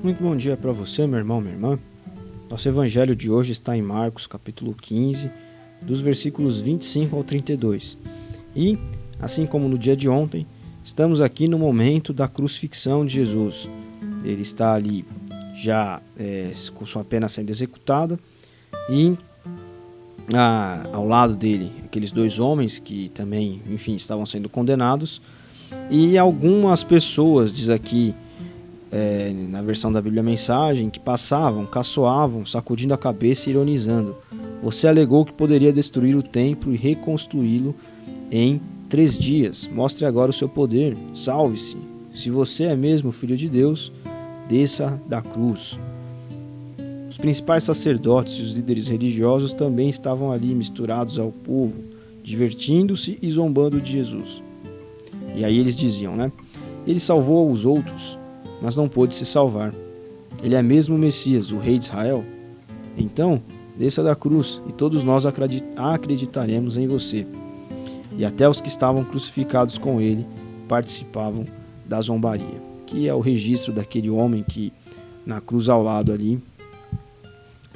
Muito bom dia para você, meu irmão, minha irmã. Nosso evangelho de hoje está em Marcos, capítulo 15, dos versículos 25 ao 32. E, assim como no dia de ontem, estamos aqui no momento da crucifixão de Jesus. Ele está ali já com sua pena sendo executada e ao lado dele aqueles dois homens que também, estavam sendo condenados, e algumas pessoas, diz aqui na versão da Bíblia Mensagem, que passavam, caçoavam, sacudindo a cabeça e ironizando. Você alegou que poderia destruir o templo e reconstruí-lo em 3 dias. Mostre agora o seu poder, salve-se. Se você é mesmo filho de Deus, desça da cruz. Os principais sacerdotes e os líderes religiosos também estavam ali misturados ao povo, divertindo-se e zombando de Jesus. E aí eles diziam, Ele salvou os outros, mas não pôde se salvar. Ele é mesmo o Messias, o rei de Israel? Então, desça da cruz e todos nós acreditaremos em você. E até os que estavam crucificados com ele participavam da zombaria, que é o registro daquele homem que na cruz ao lado ali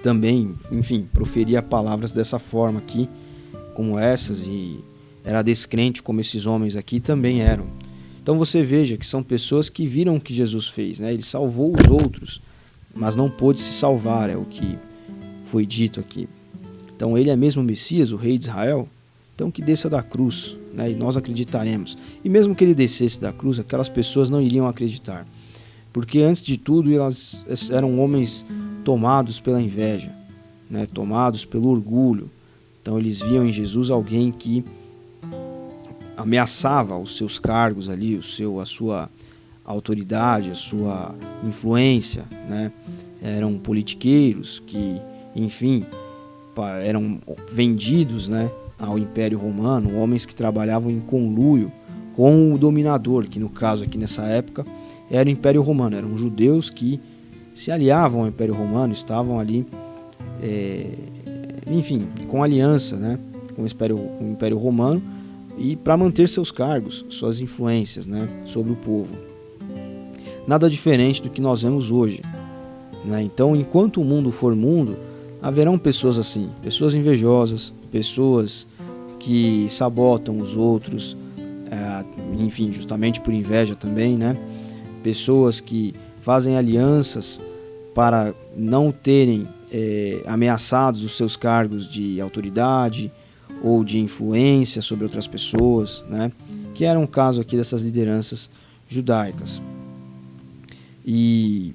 também, proferia palavras dessa forma aqui, como essas, e era descrente como esses homens aqui também eram. Então você veja que são pessoas que viram o que Jesus fez, Ele salvou os outros, mas não pôde se salvar, é o que foi dito aqui. Então ele é mesmo o Messias, o rei de Israel? Então que desça da cruz, e nós acreditaremos. E mesmo que ele descesse da cruz, aquelas pessoas não iriam acreditar, porque antes de tudo elas eram homens tomados pela inveja, tomados pelo orgulho. Então eles viam em Jesus alguém que ameaçava os seus cargos ali, a sua autoridade, a sua influência, Eram politiqueiros que, eram vendidos, ao Império Romano, homens que trabalhavam em conluio com o dominador, que no caso aqui nessa época era o Império Romano. Eram judeus que se aliavam ao Império Romano, estavam ali, com aliança, com o Império Romano, e para manter seus cargos, suas influências, sobre o povo. Nada diferente do que nós vemos hoje. Então, enquanto o mundo for mundo, haverão pessoas assim, pessoas invejosas, pessoas que sabotam os outros, justamente por inveja também, Pessoas que fazem alianças para não terem ameaçados os seus cargos de autoridade ou de influência sobre outras pessoas, que era um caso aqui dessas lideranças judaicas. E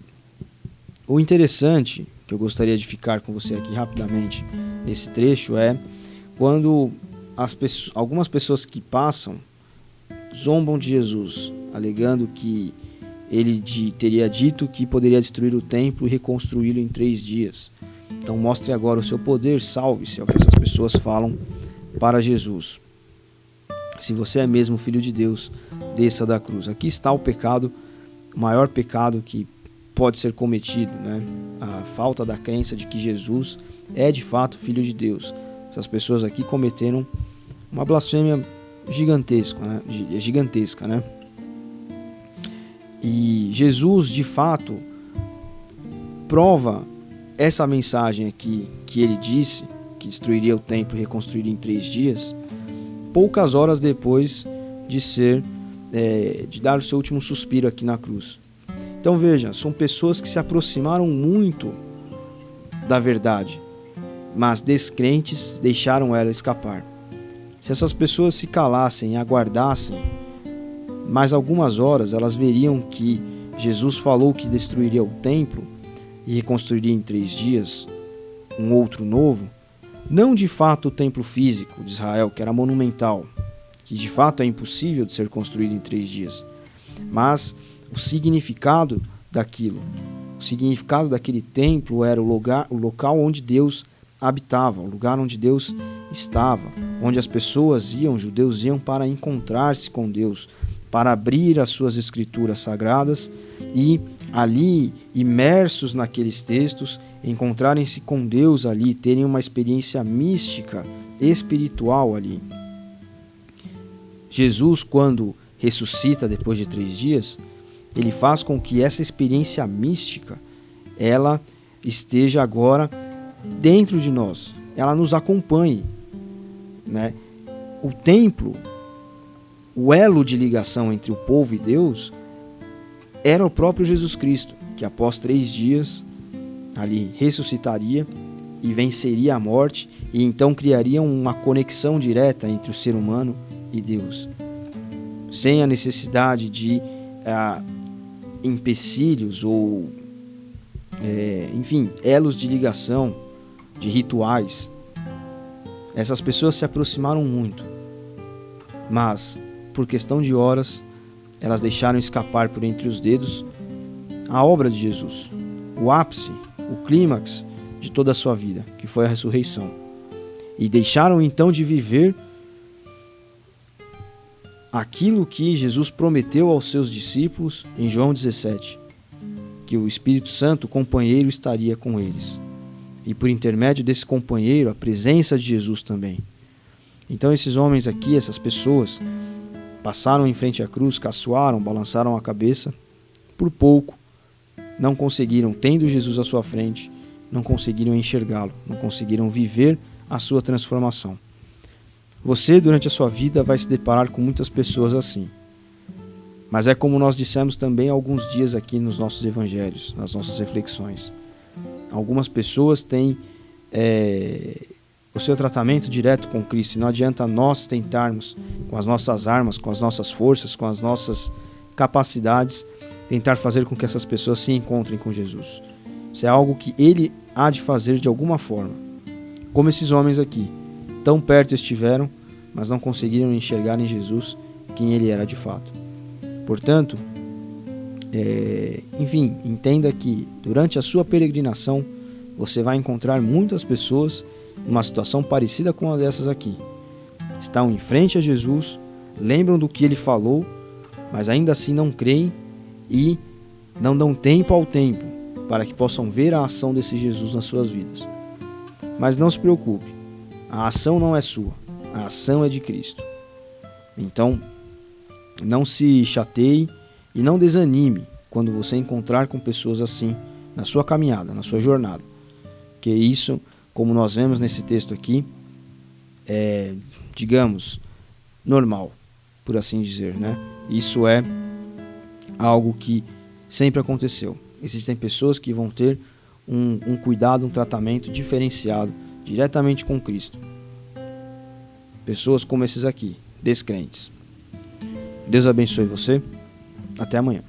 o interessante que eu gostaria de ficar com você aqui rapidamente nesse trecho é quando algumas pessoas que passam zombam de Jesus, alegando que ele teria dito que poderia destruir o templo e reconstruí-lo em 3 dias. Então mostre agora o seu poder, salve-se, é o que essas pessoas falam para Jesus. Se você é mesmo filho de Deus, desça da cruz. Aqui está o pecado, o maior pecado que pode ser cometido, A falta da crença de que Jesus é de fato filho de Deus. Essas pessoas aqui cometeram uma blasfêmia gigantesca, E Jesus, de fato, prova essa mensagem aqui que ele disse, que destruiria o templo e reconstruiria em 3 dias, poucas horas depois de dar o seu último suspiro aqui na cruz. Então veja, são pessoas que se aproximaram muito da verdade, mas descrentes deixaram ela escapar. Se essas pessoas se calassem e aguardassem mais algumas horas, elas veriam que Jesus falou que destruiria o templo e reconstruiria em 3 dias um outro novo. Não de fato o templo físico de Israel, que era monumental, que de fato é impossível de ser construído em 3 dias, mas o significado daquilo. O significado daquele templo era o local onde Deus habitava, o lugar onde Deus estava, onde as pessoas os judeus iam para encontrar-se com Deus, para abrir as suas escrituras sagradas e ali, imersos naqueles textos, encontrarem-se com Deus ali, terem uma experiência mística, espiritual ali. Jesus, quando ressuscita depois de 3 dias, ele faz com que essa experiência mística, ela esteja agora dentro de nós, ela nos acompanhe, né? O templo, o elo de ligação entre o povo e Deus, era o próprio Jesus Cristo, que após 3 dias ali ressuscitaria e venceria a morte, e então criaria uma conexão direta entre o ser humano e Deus, sem a necessidade de empecilhos ou enfim, elos de ligação, de rituais. Essas pessoas se aproximaram muito, mas por questão de horas elas deixaram escapar por entre os dedos a obra de Jesus, o ápice, o clímax de toda a sua vida, que foi a ressurreição, e deixaram então de viver aquilo que Jesus prometeu aos seus discípulos em João 17, que o Espírito Santo, o companheiro, estaria com eles. E por intermédio desse companheiro, a presença de Jesus também. Então esses homens aqui, essas pessoas, passaram em frente à cruz, caçoaram, balançaram a cabeça, por pouco não conseguiram, tendo Jesus à sua frente, não conseguiram enxergá-lo, não conseguiram viver a sua transformação. Você, durante a sua vida, vai se deparar com muitas pessoas assim. Mas é como nós dissemos também há alguns dias aqui nos nossos evangelhos, nas nossas reflexões. Algumas pessoas têm o seu tratamento direto com Cristo, e não adianta nós tentarmos, com as nossas armas, com as nossas forças, com as nossas capacidades, tentar fazer com que essas pessoas se encontrem com Jesus. Isso é algo que Ele há de fazer de alguma forma. Como esses homens aqui, tão perto estiveram, mas não conseguiram enxergar em Jesus quem Ele era de fato. Portanto, enfim, entenda que durante a sua peregrinação você vai encontrar muitas pessoas numa situação parecida com a dessas aqui. Estão em frente a Jesus, lembram do que Ele falou, mas ainda assim não creem e não dão tempo ao tempo para que possam ver a ação desse Jesus nas suas vidas. Mas não se preocupe, a ação não é sua, a ação é de Cristo. Então, não se chateie e não desanime quando você encontrar com pessoas assim na sua caminhada, na sua jornada. Que isso, como nós vemos nesse texto aqui, é, digamos, normal, por assim dizer, né? Isso é algo que sempre aconteceu. Existem pessoas que vão ter um cuidado, um tratamento diferenciado diretamente com Cristo. Pessoas como esses aqui, descrentes. Deus abençoe você. Até amanhã.